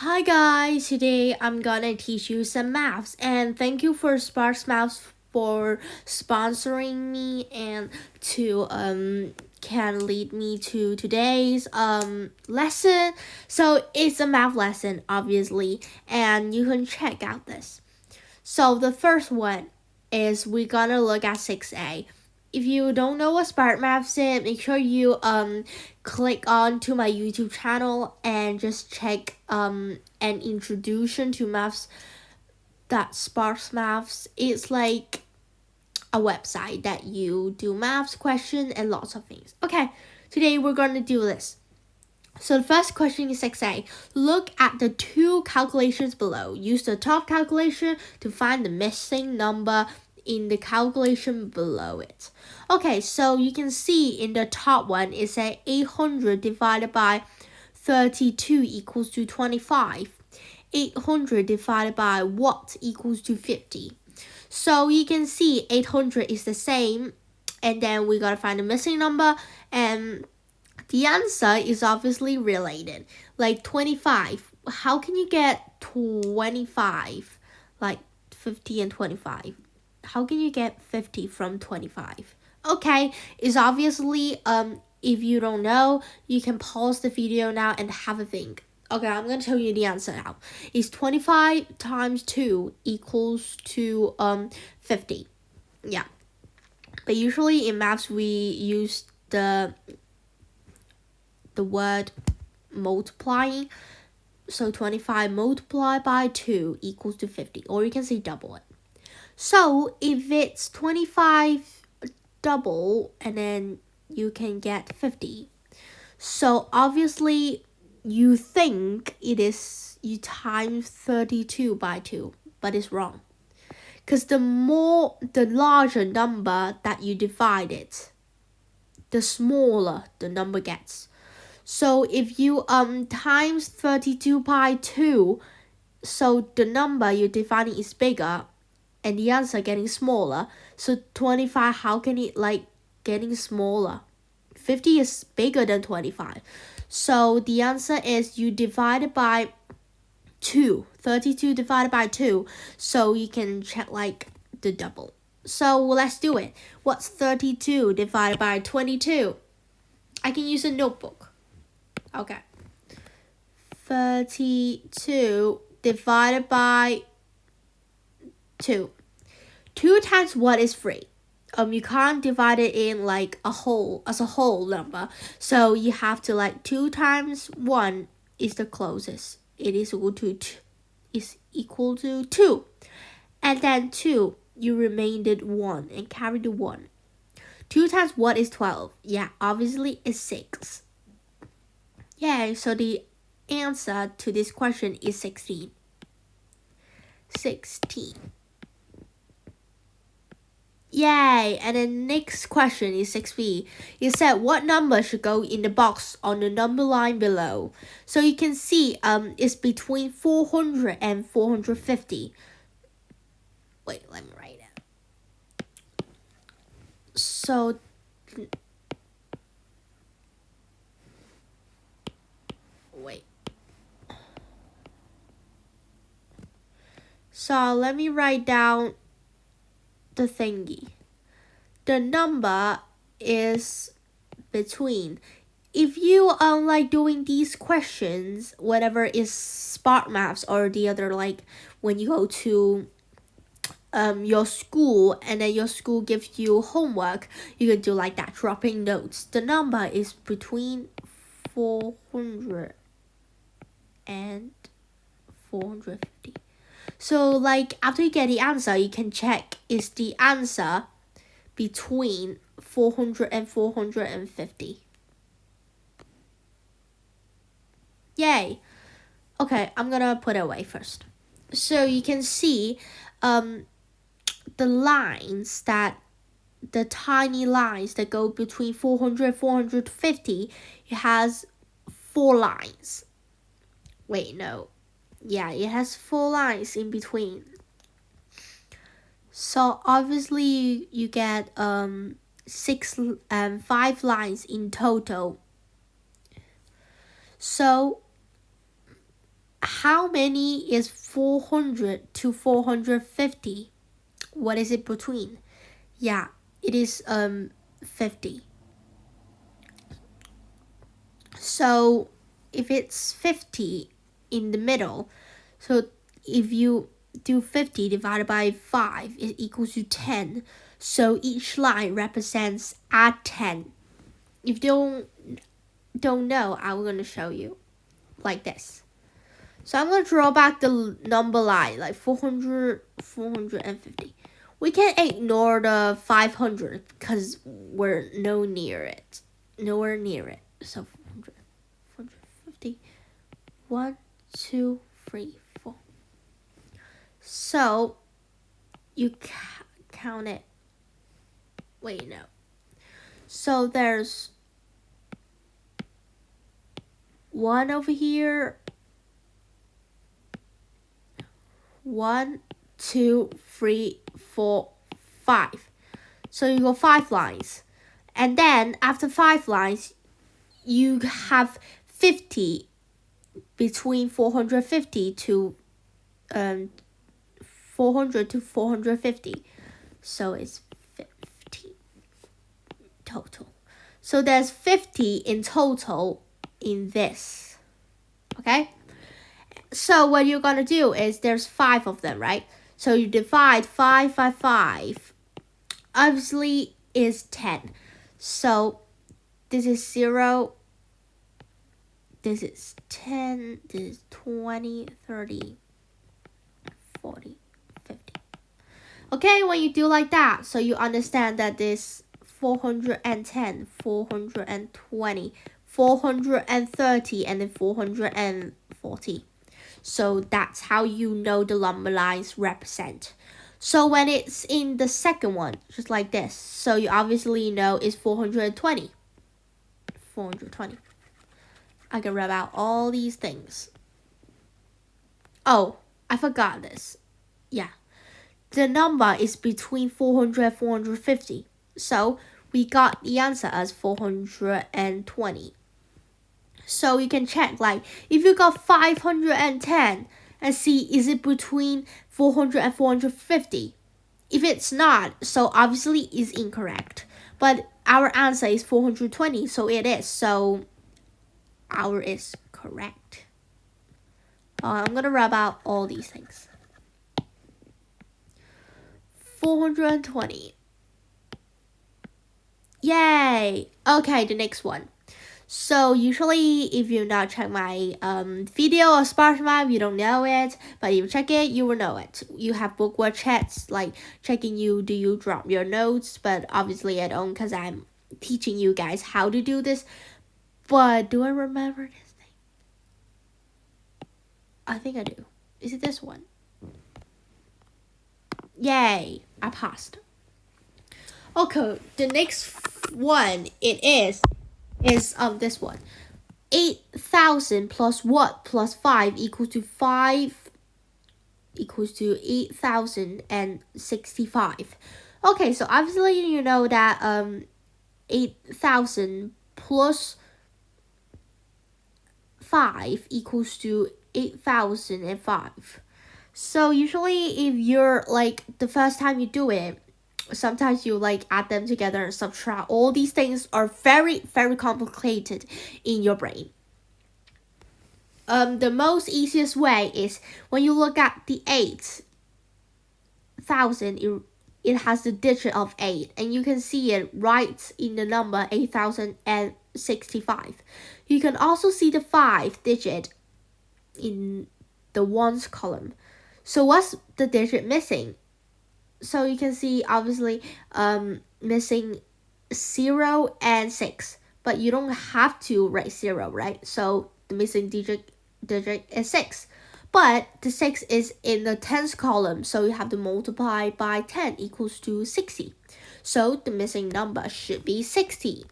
Hi guys, today I'm gonna teach you some maths and thank you for Sparks Maths for sponsoring me and to can lead me to today's lesson. So it's a math lesson obviously and you can check out this. So the first one is we're gonna look at 6a. If you don't know what Spark Maths is, make sure you click on to my YouTube channel and just check an introduction to maths that Sparks Maths. It's like a website that you do maths question and lots of things. Okay, today we're gonna do this. So the first question is 6a. Look at the two calculations below. Use the top calculation to find the missing number in the calculation below it. Okay, so you can see in the top one it says 800 divided by 32 equals to 25. 800 divided by what equals to 50. So you can see 800 is the same, and then we gotta find the missing number, and the answer is obviously related. Like 25. How can you get 25? Like 50 and 25. How can you get 50 from 25? Okay, it's obviously if you don't know, you can pause the video now and have a think. Okay, I'm going to tell you the answer now. It's 25 times 2 equals to 50. Yeah. But usually in maths we use the word multiplying. So 25 multiplied by 2 equals to 50. Or you can say double it. So if it's 25 double, and then you can get 50. So obviously you think it is you times 32 by 2, but it's wrong. Because the larger number that you divide it, the smaller the number gets. So if you times 32 by 2, so the number you're dividing is bigger and the answer getting smaller. So 25, how can it like getting smaller? 50 is bigger than 25. So the answer is you divide it by 2. 32 divided by 2. So you can check like the double. So let's do it. What's 32 divided by 22? I can use a notebook. Okay. 32 divided by 2. 2 times what is 3? You can't divide it in like a whole number. So you have to like 2 times 1 is the closest. It is equal to 2. And then 2, you remained 1 and carry the 1. 2 times what is 12? Yeah, obviously it's 6. Yeah, so the answer to this question is 16. 16. Yay! And the next question is 6b. It said what number should go in the box on the number line below. So you can see it's between 400 and 450. Wait, let me write it. So wait. So let me write down the thingy. The number is between. If you like doing these questions, whatever is Spark Maths or the other, like when you go to your school and then your school gives you homework, you can do like that, dropping notes. The number is between 400 and 450. So like after you get the answer, you can check is the answer between 400 and 450. Yay. Okay, I'm gonna put it away first. So you can see the lines that the tiny lines that go between 400 and 450, it has 4 lines. Wait, no. Yeah, it has 4 lines in between. So obviously you get 5 lines in total. So how many is 400 to 450? What is it between? Yeah, it is 50. So if it's 50 in the middle, so if you do 50 divided by 5, it equals to 10. So each line represents add 10. If you don't know, I'm going to show you like this. So I'm going to draw back the number line, like 400, 450. We can ignore the 500 because we're nowhere near it. So 400, 450. 1, 2, 3, 4. So you count it. Wait, no. So there's 1 over here. 1, 2, 3, 4, 5. So you got 5 lines. And then after 5 lines, you have 50 between 450 to 400 to 450. So it's 50 total. So there's 50 in total in this. Okay? So what you're going to do is there's 5 of them, right? So you divide 5 by 5. Obviously is 10. So this is 0. This is 10. This is 20, 30, 40, 50. Okay, when you do like that, so you understand that this 410, 420, 430, and then 440. So that's how you know the number lines represent. So when it's in the second one, just like this, so you obviously know it's 420. 420. I can rub out all these things. Oh, I forgot this. Yeah. The number is between 400 and 450. So we got the answer as 420. So you can check, like, if you got 510 and see, is it between 400 and 450? If it's not, so obviously it's incorrect. But our answer is 420, so it is. So our is correct. I'm going to rub out all these things. 420. Yay! Okay, the next one. So usually if you not check my video or sparse map, you don't know it. But if you check it, you will know it. You have bookwork checks, like checking do you drop your notes? But obviously I don't, because I'm teaching you guys how to do this. But do I remember this thing? I think I do. Is it this one? Yay, I passed. Okay, the next one is this one. 8,000 plus what plus 5 equals to 8,065. Okay, so obviously you know that 8,000 plus 5 equals to 8,005. So usually if you're like the first time you do it, sometimes you like add them together and subtract. All these things are very, very complicated in your brain. The most easiest way is when you look at the 8,000, it has the digit of 8, and you can see it right in the number 8,065. You can also see the 5 digit in the ones column. So what's the digit missing? So you can see obviously missing 0 and 6, but you don't have to write 0, right? So the missing digit is 6, but the 6 is in the tens column, so you have to multiply by 10 equals to 60. So the missing number should be 60.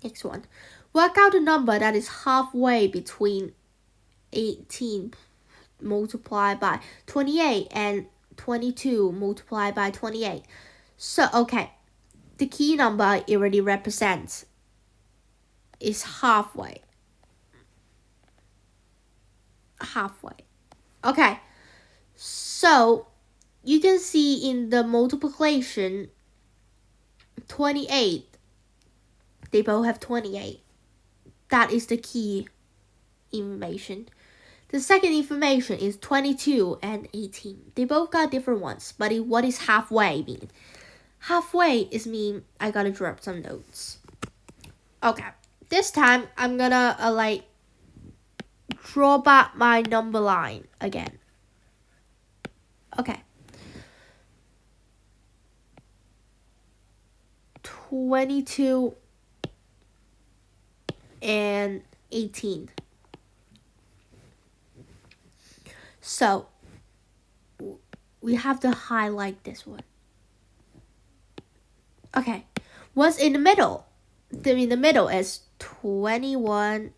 Next one. Work out the number that is halfway between 18 multiplied by 28 and 22 multiplied by 28. So, okay, the key number it already represents is halfway. halfway. Okay, so you can see in the multiplication 28. They both have 28. That is the key information. The second information is 22 and 18. They both got different ones, but what is halfway mean? Halfway is mean I gotta drop some notes. Okay, this time I'm gonna draw back my number line again. Okay. 22 and 18. So we have to highlight this one. Okay, what's in the middle? In the middle is 21.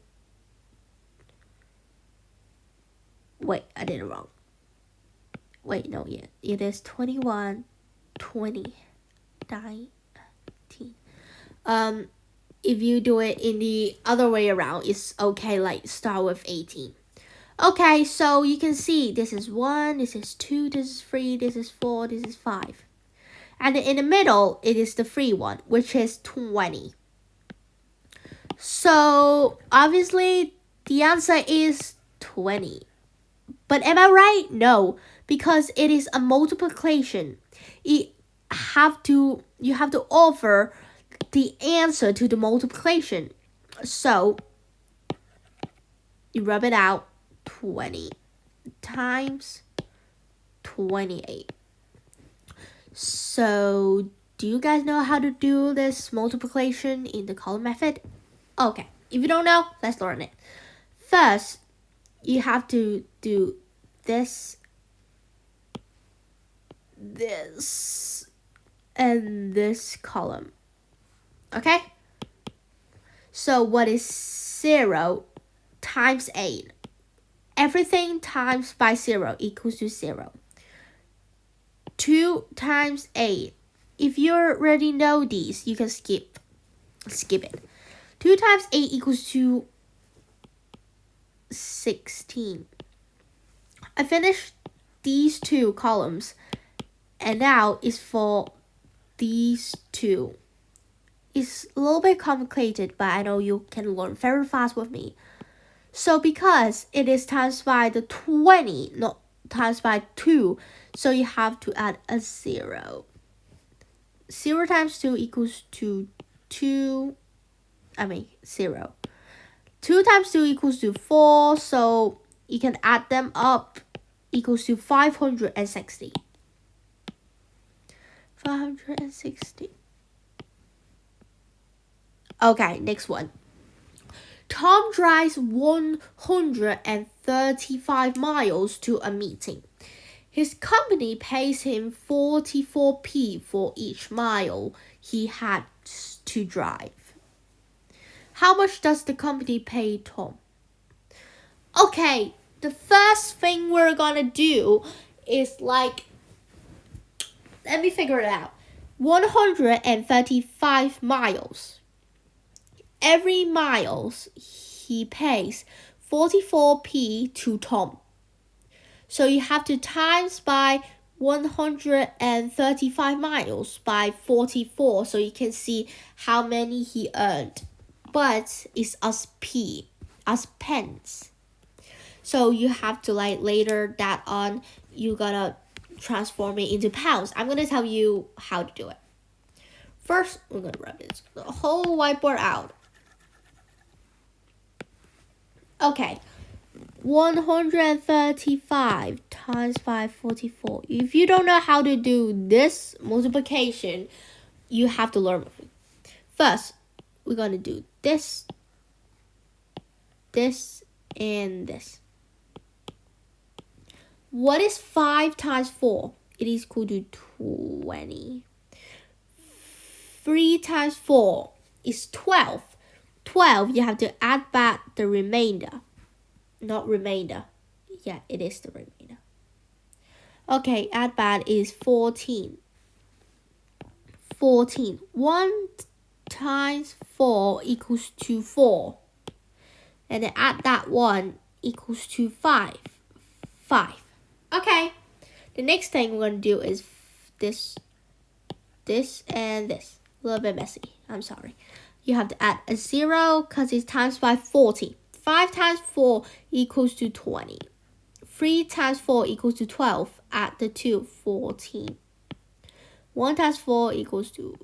Wait, I did it wrong. Wait, no, yeah, it is 21, 20, 19. If you do it in the other way around, it's okay, like start with 18. Okay, so you can see this is 1, this is 2, this is 3, this is 4, this is 5. And in the middle, it is the free one, which is 20. So obviously, the answer is 20. But am I right? No, because it is a multiplication. You have to offer the answer to the multiplication. So you rub it out. 20 times 28. So do you guys know how to do this multiplication in the column method? Okay, if you don't know, let's learn it. First, you have to do this, and this column. Okay? So what is 0 times 8? Everything times by 0 equals to 0. 2 times 8. If you already know these, you can skip it. 2 times 8 equals to 16. I finished these two columns, and now it's for these two. It's a little bit complicated, but I know you can learn very fast with me. So because it is times by the 20, not times by 2, so you have to add a 0. 0 times 2 equals to 0. 2 times 2 equals to 4, so you can add them up, equals to 560. 560. Okay, next one. Tom drives 135 miles to a meeting. His company pays him 44p for each mile he had to drive. How much does the company pay Tom? Okay, the first thing we're gonna do is let me figure it out. 135 miles. Every miles he pays 44p to Tom. So you have to times by 135 miles by 44, so you can see how many he earned. But it's as pence. So you have to later that on, you gotta transform it into pounds. I'm gonna tell you how to do it. First, we're gonna rub the whole whiteboard out. Okay, 135 times by 44. If you don't know how to do this multiplication, you have to learn with me. First, we're going to do this, and this. What is 5 times 4? It is equal to 20. 3 times 4 is 12. 12, you have to add back the remainder. Not remainder. Yeah, it is the remainder. Okay, add back is 14. 14. 1 times 4 equals to 4. And then add that 1 equals to 5. 5. Okay. The next thing we're going to do is this, and this. A little bit messy. I'm sorry. You have to add a 0 because it's times by 40. 5 times 4 equals to 20. 3 times 4 equals to 12. Add the 2, 14. 1 times 4 equals to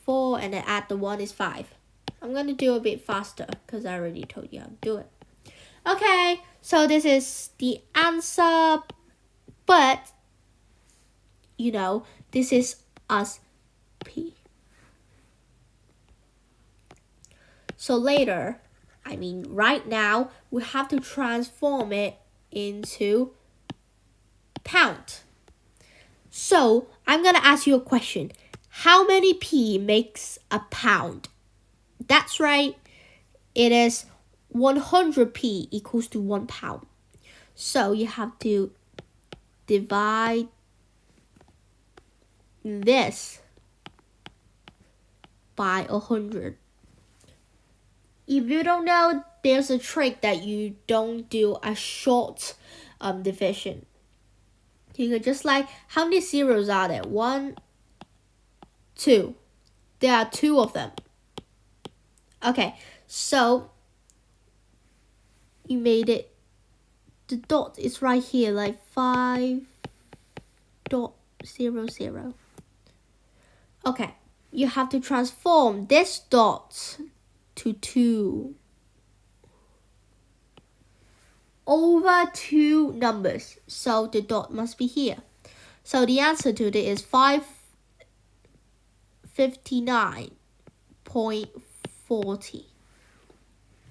4, and then add the 1 is 5. I'm going to do a bit faster because I already told you how to do it. Okay, so this is the answer, but, you know, this is us P. So later, I mean right now, we have to transform it into pound. So I'm going to ask you a question. How many P makes a pound? That's right. It is 100 P equals to 1 pound. So you have to divide this by 100. If you don't know, there's a trick that you don't do a short division. You can just like, how many zeros are there? 1, 2. There are 2 of them. Okay, so you made it. The dot is right here, like 5.00. Okay, you have to transform this dot to 2 over 2 numbers. So the dot must be here. So the answer to this is 559.40.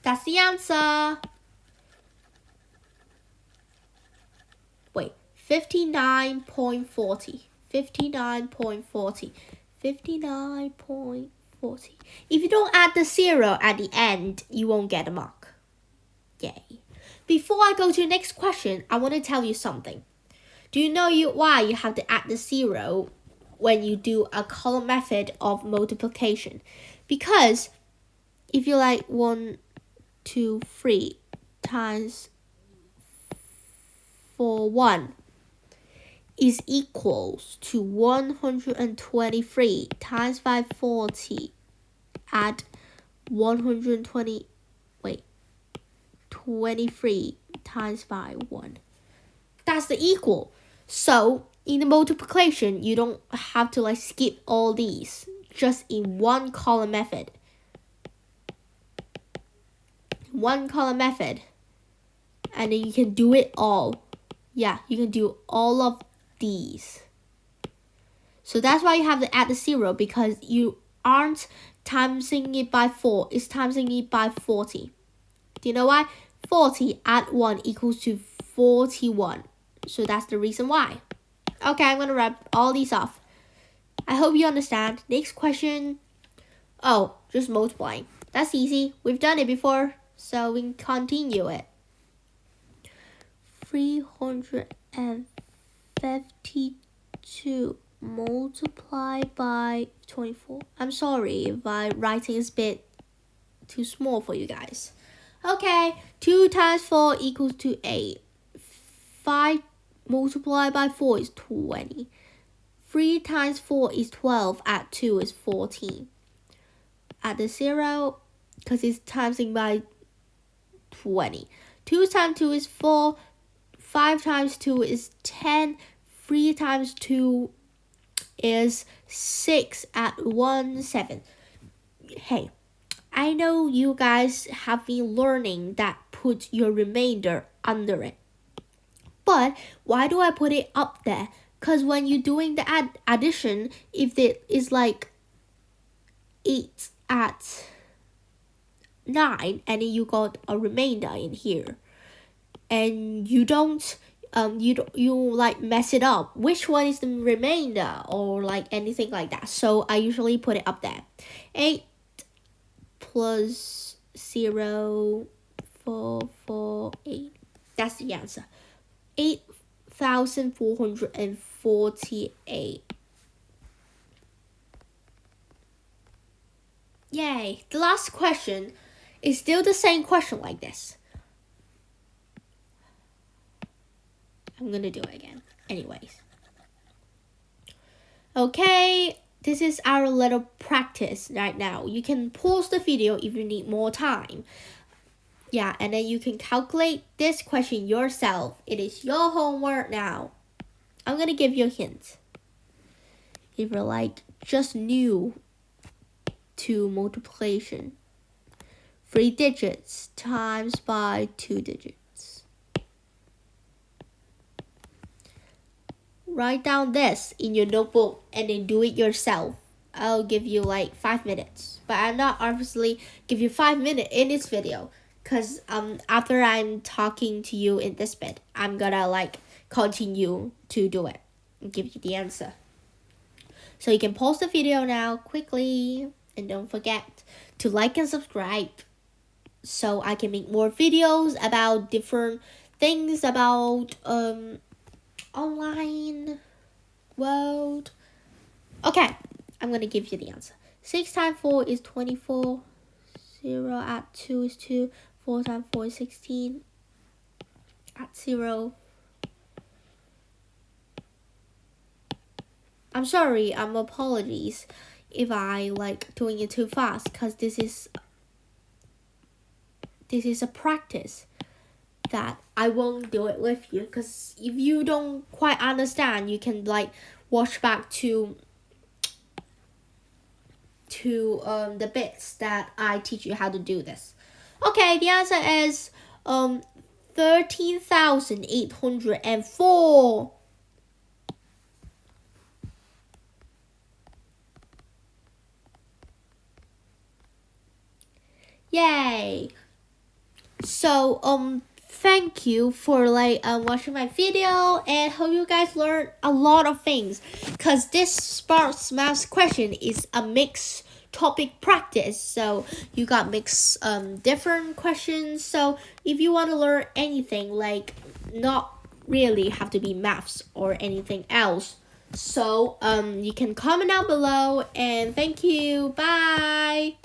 That's the answer. Wait, 59.40. 59.40. 59.40. If you don't add the 0 at the end, you won't get a mark. Yay. Before I go to the next question, I want to tell you something. Do you know why you have to add the 0 when you do a column method of multiplication? Because if you like 1, 2, 3 times 4, 1 is equals to 123 times by 40 add 120, 23 times by 1. That's the equal. So in the multiplication, you don't have to like skip all these, just in one column method. One column method. And then you can do it all. Yeah, you can do all of these. So that's why you have to add the 0, because you aren't timesing it by 4, it's timesing it by 40. Do you know why? 40 add 1 equals to 41. So that's the reason why. Okay, I'm going to wrap all these off. I hope you understand. Next question. Oh, just multiplying. That's easy. We've done it before, so we can continue it. 352 multiplied by 24. I'm sorry if my writing is a bit too small for you guys. Okay, 2 times 4 equals to 8. 5 multiplied by 4 is 20. 3 times 4 is 12. Add 2 is 14. Add the 0 because it's timesing by 20. 2 times 2 is 4. 5 times 2 is 10. 3 times 2 is 6. Add 1, 7. Hey, I know you guys have been learning that put your remainder under it. But why do I put it up there? Because when you're doing the addition, if it is like 8 at 9, and then you got a remainder in here, and you don't like mess it up, which one is the remainder or like anything like that. So I usually put it up there. 8 plus 0, 4, 4, 8. That's the answer. 8,448. Yay! The last question is still the same question like this. I'm gonna do it again. Anyways. Okay, this is our little practice right now. You can pause the video if you need more time. Yeah, and then you can calculate this question yourself. It is your homework now. I'm gonna give you a hint. If you're like just new to multiplication, 3 digits times by 2 digits. Write down this in your notebook and then do it yourself. I'll give you like 5 minutes, but I'm not obviously give you 5 minutes in this video, because after I'm talking to you in this bit, I'm gonna like continue to do it and give you the answer. So you can pause the video now quickly, and don't forget to like and subscribe so I can make more videos about different things about online world. Okay, I'm gonna give you the answer. 6 times 4 is 24. 0 add 2 is 2. 4 times 4 is 16. Add 0. I'm sorry, apologies if I like doing it too fast, because this is a practice that I won't do it with you, because if you don't quite understand, you can like watch back to the bits that I teach you how to do this. Okay, the answer is 13,804. Yay! So thank you for like watching my video, and hope you guys learned a lot of things, because this Sparks Math question is a mixed topic practice, so you got mixed different questions. So if you want to learn anything, like not really have to be maths or anything else, so you can comment down below, and thank you. Bye.